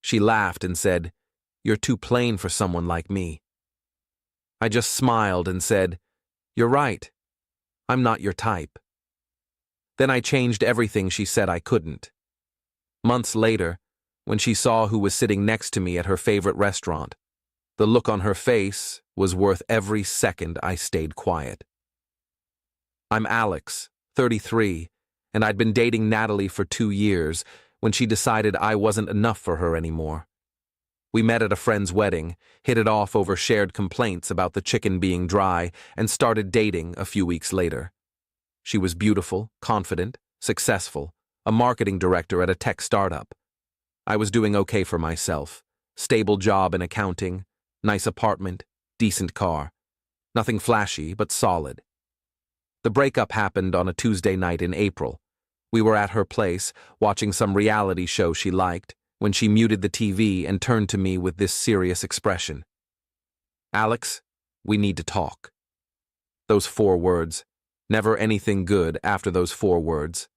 She laughed and said, "You're too plain for someone like me." I just smiled and said, "You're right. I'm not your type." Then I changed everything she said I couldn't. Months later, when she saw who was sitting next to me at her favorite restaurant, the look on her face was worth every second I stayed quiet. I'm Alex, 33, and I'd been dating Natalie for 2 years when she decided I wasn't enough for her anymore. We met at a friend's wedding, hit it off over shared complaints about the chicken being dry, and started dating a few weeks later. She was beautiful, confident, successful, a marketing director at a tech startup. I was doing okay for myself. Stable job in accounting, nice apartment, decent car. Nothing flashy, but solid. The breakup happened on a Tuesday night in April. We were at her place, watching some reality show she liked, when she muted the TV and turned to me with this serious expression. "Alex, we need to talk." Those 4 words. Never anything good after those 4 words.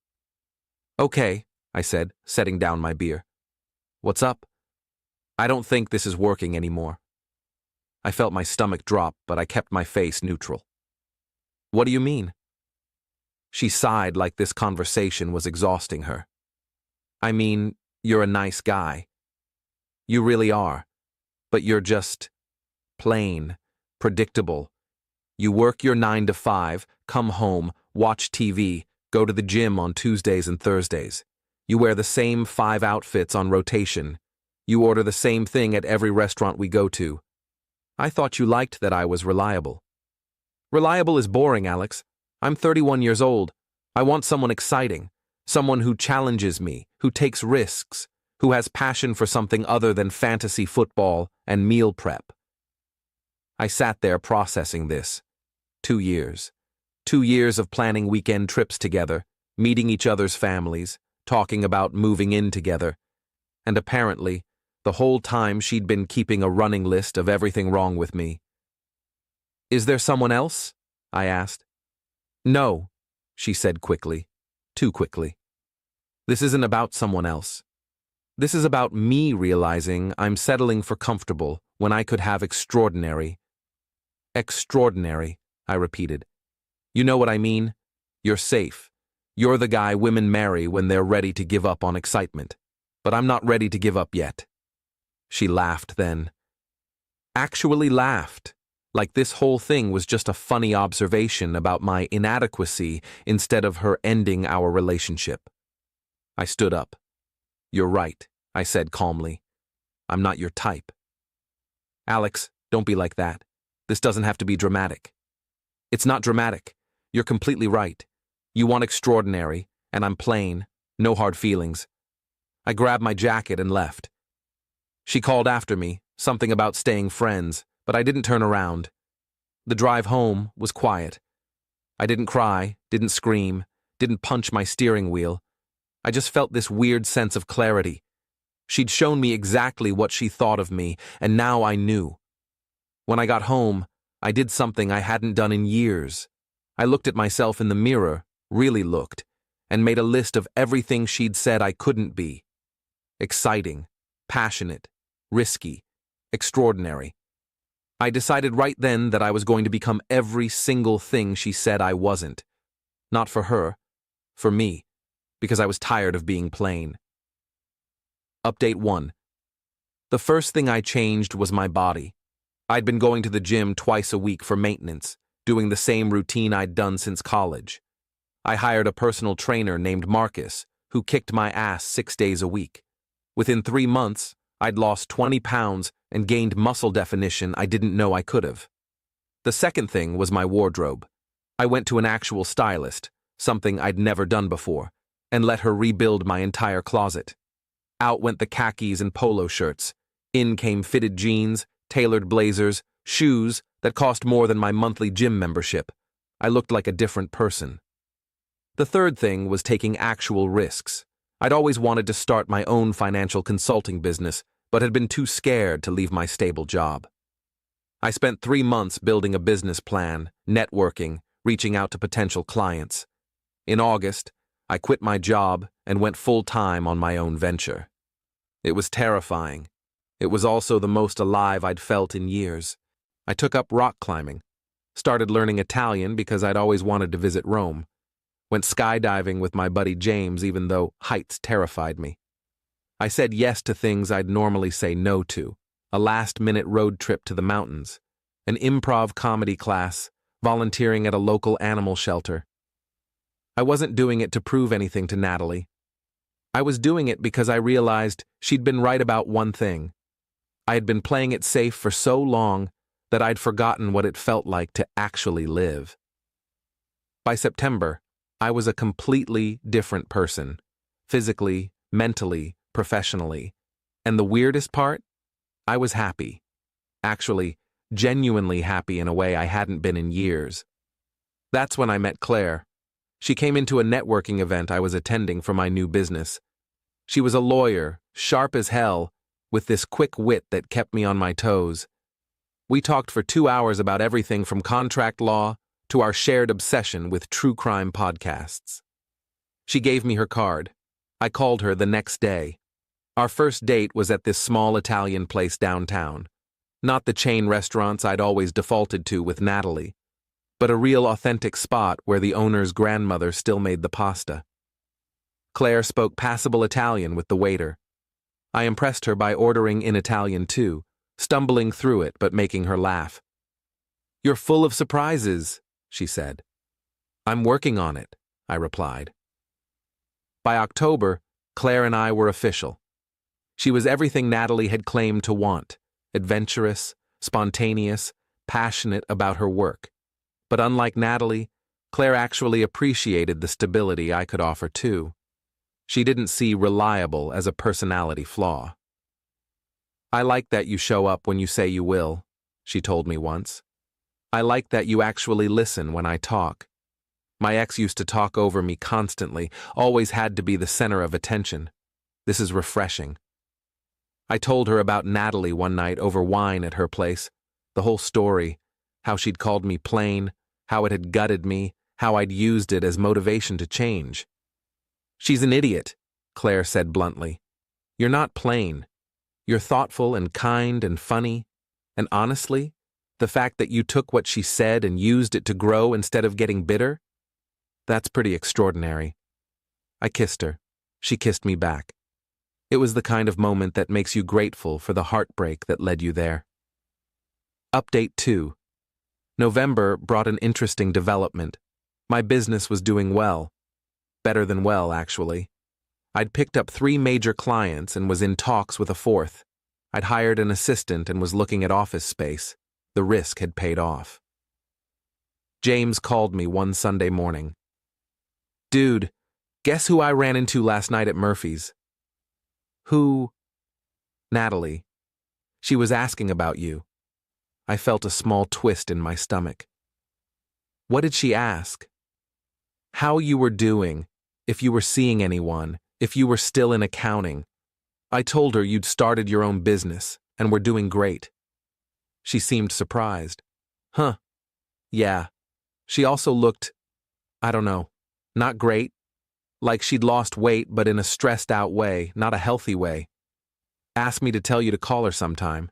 "Okay," I said, setting down my beer. "What's up?" "I don't think this is working anymore." I felt my stomach drop, but I kept my face neutral. "What do you mean?" She sighed like this conversation was exhausting her. "I mean, you're a nice guy. You really are. But you're just plain, predictable. You work your 9 to 5, come home, watch TV, go to the gym on Tuesdays and Thursdays. You wear the same 5 outfits on rotation. You order the same thing at every restaurant we go to. I thought you liked that I was reliable." "Reliable is boring, Alex. I'm 31 years old. I want someone exciting, someone who challenges me, who takes risks, who has passion for something other than fantasy football and meal prep." I sat there processing this. 2 years. 2 years of planning weekend trips together, meeting each other's families, talking about moving in together. And apparently, the whole time she'd been keeping a running list of everything wrong with me. "Is there someone else?" I asked. "No," she said quickly. Too quickly. "This isn't about someone else. This is about me realizing I'm settling for comfortable when I could have extraordinary." "Extraordinary," I repeated. "You know what I mean? You're safe. You're the guy women marry when they're ready to give up on excitement. But I'm not ready to give up yet." She laughed then. Actually laughed, like this whole thing was just a funny observation about my inadequacy instead of her ending our relationship. I stood up. "You're right," I said calmly. "I'm not your type." "Alex, don't be like that. This doesn't have to be dramatic." "It's not dramatic. You're completely right. You want extraordinary, and I'm plain, no hard feelings." I grabbed my jacket and left. She called after me, something about staying friends, but I didn't turn around. The drive home was quiet. I didn't cry, didn't scream, didn't punch my steering wheel. I just felt this weird sense of clarity. She'd shown me exactly what she thought of me, and now I knew. When I got home, I did something I hadn't done in years. I looked at myself in the mirror, really looked, and made a list of everything she'd said I couldn't be. Exciting, passionate, risky, extraordinary. I decided right then that I was going to become every single thing she said I wasn't. Not for her, for me, because I was tired of being plain. Update 1. The first thing I changed was my body. I'd been going to the gym twice a week for maintenance, doing the same routine I'd done since college. I hired a personal trainer named Marcus, who kicked my ass 6 days a week. Within 3 months, I'd lost 20 pounds and gained muscle definition I didn't know I could have. The second thing was my wardrobe. I went to an actual stylist, something I'd never done before, and let her rebuild my entire closet. Out went the khakis and polo shirts. In came fitted jeans, tailored blazers, shoes that cost more than my monthly gym membership. I looked like a different person. The third thing was taking actual risks. I'd always wanted to start my own financial consulting business, but had been too scared to leave my stable job. I spent 3 months building a business plan, networking, reaching out to potential clients. In August, I quit my job and went full-time on my own venture. It was terrifying. It was also the most alive I'd felt in years. I took up rock climbing, started learning Italian because I'd always wanted to visit Rome, went skydiving with my buddy James even though heights terrified me. I said yes to things I'd normally say no to, a last-minute road trip to the mountains, an improv comedy class, volunteering at a local animal shelter. I wasn't doing it to prove anything to Natalie. I was doing it because I realized she'd been right about one thing. I had been playing it safe for so long that I'd forgotten what it felt like to actually live. By September, I was a completely different person, physically, mentally, professionally. And the weirdest part? I was happy. Actually, genuinely happy in a way I hadn't been in years. That's when I met Claire. She came into a networking event I was attending for my new business. She was a lawyer, sharp as hell, with this quick wit that kept me on my toes. We talked for 2 hours about everything from contract law to our shared obsession with true crime podcasts. She gave me her card. I called her the next day. Our first date was at this small Italian place downtown. Not the chain restaurants I'd always defaulted to with Natalie, but a real authentic spot where the owner's grandmother still made the pasta. Claire spoke passable Italian with the waiter. I impressed her by ordering in Italian too, stumbling through it but making her laugh. "You're full of surprises," she said. "I'm working on it," I replied. By October, Claire and I were official. She was everything Natalie had claimed to want: adventurous, spontaneous, passionate about her work. But unlike Natalie, Claire actually appreciated the stability I could offer too. She didn't see reliable as a personality flaw. "I like that you show up when you say you will," she told me once. "I like that you actually listen when I talk. My ex used to talk over me constantly, always had to be the center of attention. This is refreshing." I told her about Natalie one night over wine at her place, the whole story, how she'd called me plain, how it had gutted me, how I'd used it as motivation to change. "She's an idiot," Claire said bluntly. "You're not plain. You're thoughtful and kind and funny, and honestly, the fact that you took what she said and used it to grow instead of getting bitter, that's pretty extraordinary." I kissed her. She kissed me back. It was the kind of moment that makes you grateful for the heartbreak that led you there. Update 2. November brought an interesting development. My business was doing well. Better than well, actually. I'd picked up 3 major clients and was in talks with a 4th. I'd hired an assistant and was looking at office space. The risk had paid off. James called me one Sunday morning. "Dude, guess who I ran into last night at Murphy's?" "Who?" "Natalie. She was asking about you." I felt a small twist in my stomach. "What did she ask?" "How you were doing, if you were seeing anyone, if you were still in accounting. I told her you'd started your own business and were doing great." She seemed surprised. "Huh. Yeah." She also looked, I don't know, not great. Like she'd lost weight but in a stressed out way, not a healthy way. Asked me to tell you to call her sometime.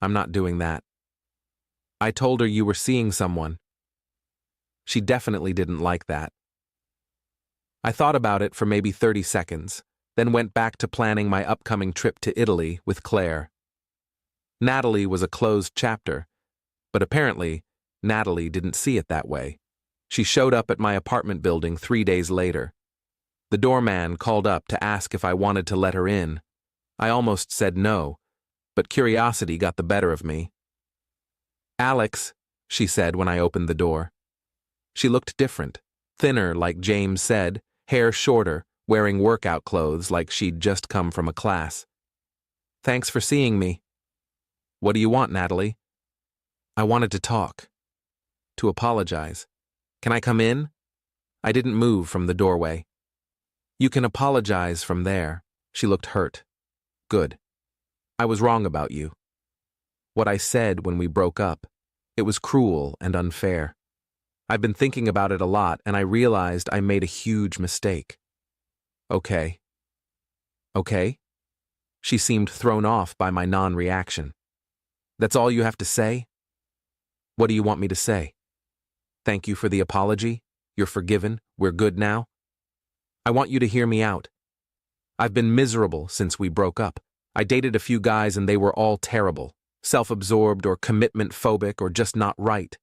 I'm not doing that. I told her you were seeing someone. She definitely didn't like that. I thought about it for maybe 30 seconds, then went back to planning my upcoming trip to Italy with Claire. Natalie was a closed chapter, but apparently, Natalie didn't see it that way. She showed up at my apartment building 3 days later. The doorman called up to ask if I wanted to let her in. I almost said no, but curiosity got the better of me. "Alex," she said when I opened the door. She looked different, thinner like James said, hair shorter, wearing workout clothes like she'd just come from a class. "Thanks for seeing me." "What do you want, Natalie?" "I wanted to talk. To apologize. Can I come in?" I didn't move from the doorway. "You can apologize from there." She looked hurt. "Good. I was wrong about you. What I said when we broke up, it was cruel and unfair. I've been thinking about it a lot and I realized I made a huge mistake." "Okay." "Okay?" She seemed thrown off by my non-reaction. That's all you have to say? What do you want me to say? Thank you for the apology. You're forgiven. We're good now. I want you to hear me out. I've been miserable since we broke up. I dated a few guys and they were all terrible, self-absorbed or commitment phobic or just not right.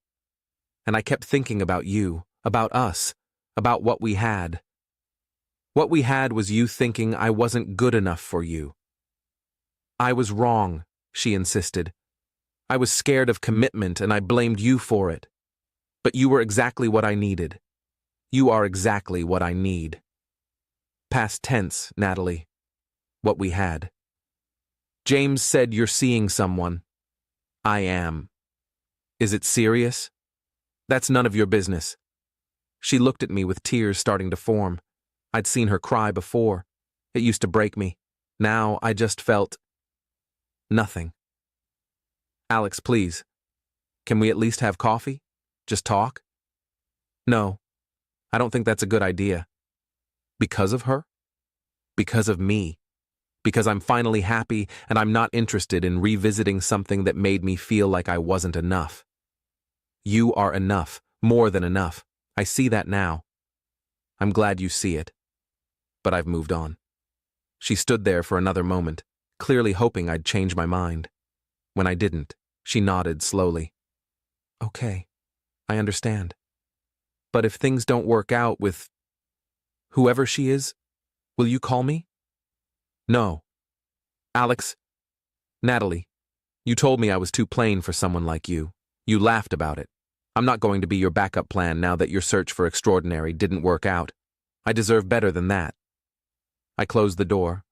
And I kept thinking about you, about us, about what we had. What we had was you thinking I wasn't good enough for you. I was wrong, she insisted. I was scared of commitment and I blamed you for it. But you were exactly what I needed. You are exactly what I need. Past tense, Natalie. What we had. James said you're seeing someone. I am. Is it serious? That's none of your business. She looked at me with tears starting to form. I'd seen her cry before. It used to break me. Now I just felt nothing. Alex, please. Can we at least have coffee? Just talk? No. I don't think that's a good idea. Because of her? Because of me. Because I'm finally happy and I'm not interested in revisiting something that made me feel like I wasn't enough. You are enough, more than enough. I see that now. I'm glad you see it. But I've moved on. She stood there for another moment, clearly hoping I'd change my mind. When I didn't, she nodded slowly. Okay, I understand. But if things don't work out with whoever she is, will you call me? No. Alex, Natalie, you told me I was too plain for someone like you. You laughed about it. I'm not going to be your backup plan now that your search for extraordinary didn't work out. I deserve better than that. I closed the door.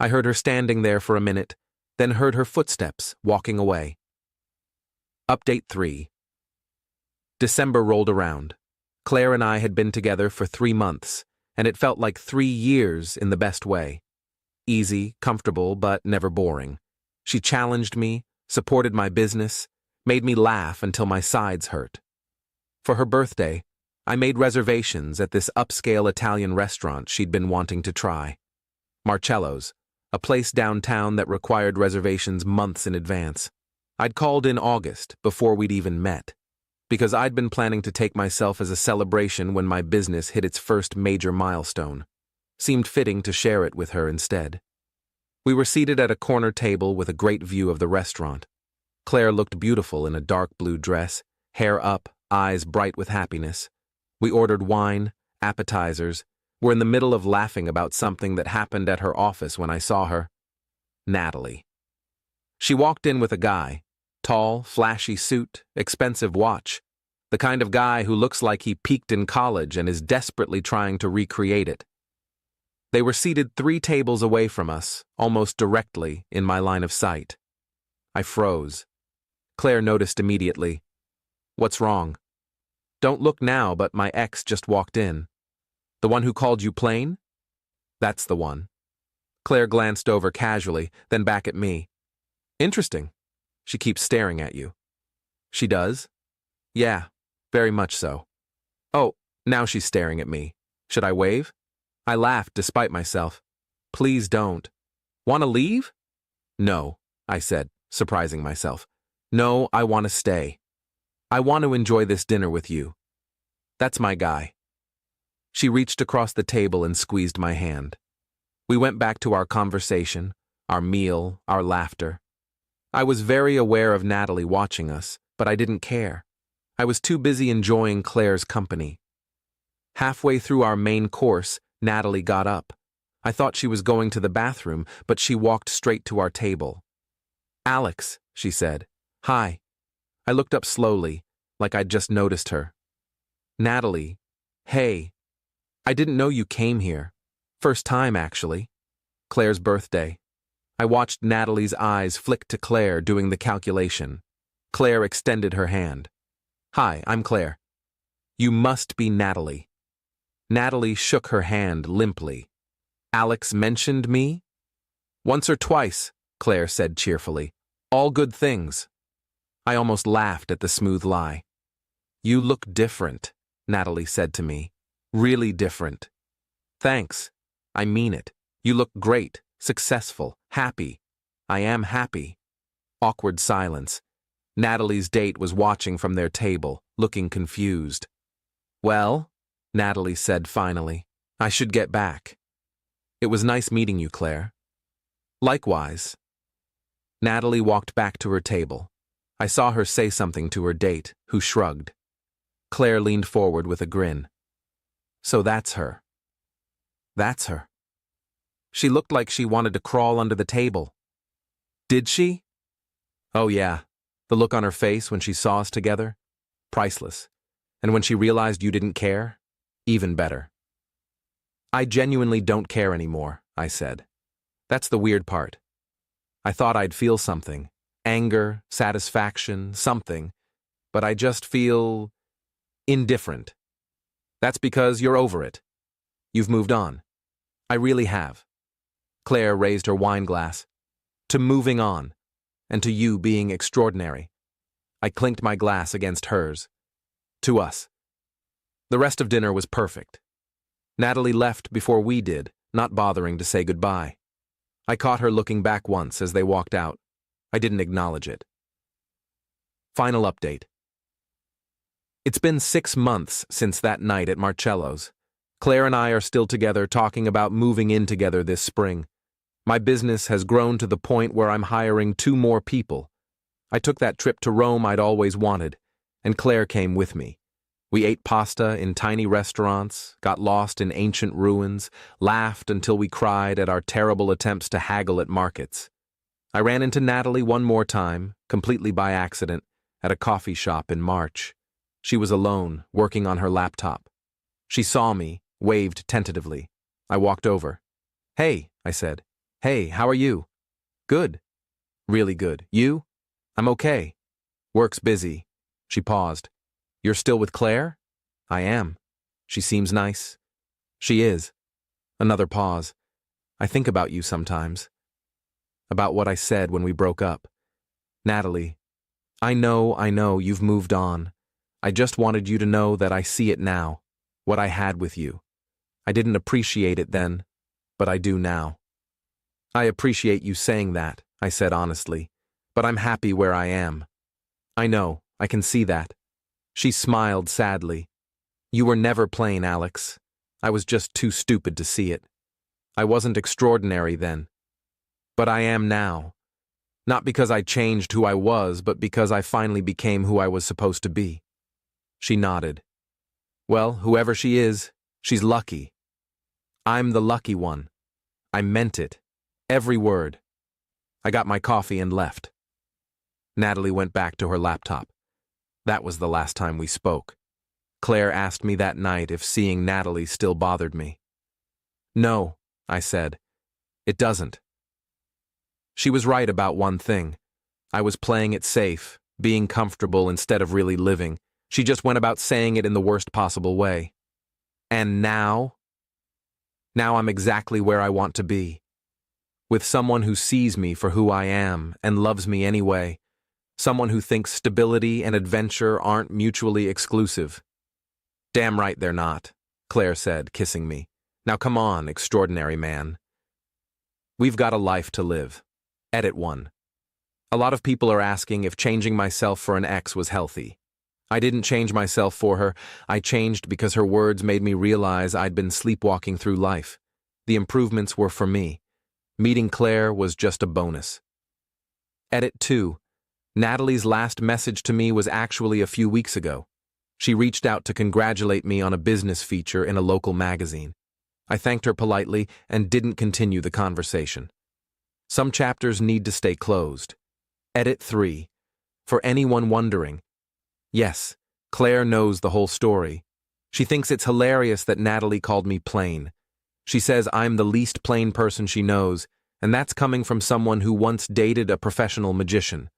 I heard her standing there for a minute, then heard her footsteps walking away. Update 3. December rolled around. Claire and I had been together for 3 months, and it felt like 3 years in the best way. Easy, comfortable, but never boring. She challenged me, supported my business, made me laugh until my sides hurt. For her birthday, I made reservations at this upscale Italian restaurant she'd been wanting to try. Marcello's, a place downtown that required reservations months in advance. I'd called in August, before we'd even met, because I'd been planning to take myself as a celebration when my business hit its first major milestone. Seemed fitting to share it with her instead. We were seated at a corner table with a great view of the restaurant. Claire looked beautiful in a dark blue dress, hair up, eyes bright with happiness. We ordered wine, appetizers, were in the middle of laughing about something that happened at her office when I saw her. Natalie. She walked in with a guy, tall, flashy suit, expensive watch, the kind of guy who looks like he peaked in college and is desperately trying to recreate it. They were seated 3 tables away from us, almost directly in my line of sight. I froze. Claire noticed immediately. What's wrong? Don't look now, but my ex just walked in. The one who called you plain? That's the one. Claire glanced over casually, then back at me. Interesting. She keeps staring at you. She does? Yeah, very much so. Oh, now she's staring at me. Should I wave? I laughed despite myself. Please don't. Want to leave? No, I said, surprising myself. No, I want to stay. I want to enjoy this dinner with you. That's my guy. She reached across the table and squeezed my hand. We went back to our conversation, our meal, our laughter. I was very aware of Natalie watching us, but I didn't care. I was too busy enjoying Claire's company. Halfway through our main course, Natalie got up. I thought she was going to the bathroom, but she walked straight to our table. Alex, she said. Hi. I looked up slowly, like I'd just noticed her. Natalie. Hey. I didn't know you came here. First time, actually. Claire's birthday. I watched Natalie's eyes flick to Claire doing the calculation. Claire extended her hand. Hi, I'm Claire. You must be Natalie. Natalie shook her hand limply. Alex mentioned me? Once or twice, Claire said cheerfully. All good things. I almost laughed at the smooth lie. You look different, Natalie said to me. Really different. Thanks. I mean it. You look great, successful, happy. I am happy. Awkward silence. Natalie's date was watching from their table, looking confused. Well, Natalie said finally, I should get back. It was nice meeting you, Claire. Likewise. Natalie walked back to her table. I saw her say something to her date, who shrugged. Claire leaned forward with a grin. So that's her. That's her. She looked like she wanted to crawl under the table. Did she? Oh yeah, the look on her face when she saw us together? Priceless. And when she realized you didn't care? Even better. I genuinely don't care anymore, I said. That's the weird part. I thought I'd feel something. Anger, satisfaction, something. But I just feel indifferent. That's because you're over it. You've moved on. I really have. Claire raised her wine glass. To moving on, and to you being extraordinary. I clinked my glass against hers. To us. The rest of dinner was perfect. Natalie left before we did, not bothering to say goodbye. I caught her looking back once as they walked out. I didn't acknowledge it. Final update. It's been 6 months since that night at Marcello's. Claire and I are still together talking about moving in together this spring. My business has grown to the point where I'm hiring 2 more people. I took that trip to Rome I'd always wanted, and Claire came with me. We ate pasta in tiny restaurants, got lost in ancient ruins, laughed until we cried at our terrible attempts to haggle at markets. I ran into Natalie one more time, completely by accident, at a coffee shop in March. She was alone, working on her laptop. She saw me, waved tentatively. I walked over. Hey, I said. Hey, how are you? Good. Really good. You? I'm okay. Work's busy. She paused. You're still with Claire? I am. She seems nice. She is. Another pause. I think about you sometimes. About what I said when we broke up. Natalie, I know you've moved on. I just wanted you to know that I see it now, what I had with you. I didn't appreciate it then, but I do now. I appreciate you saying that, I said honestly, but I'm happy where I am. I know, I can see that. She smiled sadly. You were never plain, Alex. I was just too stupid to see it. I wasn't extraordinary then. But I am now. Not because I changed who I was, but because I finally became who I was supposed to be. She nodded. Well, whoever she is, she's lucky. I'm the lucky one. I meant it. Every word. I got my coffee and left. Natalie went back to her laptop. That was the last time we spoke. Claire asked me that night if seeing Natalie still bothered me. No, I said. It doesn't. She was right about one thing. I was playing it safe, being comfortable instead of really living. She just went about saying it in the worst possible way. And now? Now I'm exactly where I want to be. With someone who sees me for who I am and loves me anyway. Someone who thinks stability and adventure aren't mutually exclusive. Damn right they're not, Claire said, kissing me. Now come on, extraordinary man. We've got a life to live. Edit 1. A lot of people are asking if changing myself for an ex was healthy. I didn't change myself for her. I changed because her words made me realize I'd been sleepwalking through life. The improvements were for me. Meeting Claire was just a bonus. Edit 2. Natalie's last message to me was actually a few weeks ago. She reached out to congratulate me on a business feature in a local magazine. I thanked her politely and didn't continue the conversation. Some chapters need to stay closed. Edit 3. For anyone wondering, yes, Claire knows the whole story. She thinks it's hilarious that Natalie called me plain. She says I'm the least plain person she knows, and that's coming from someone who once dated a professional magician.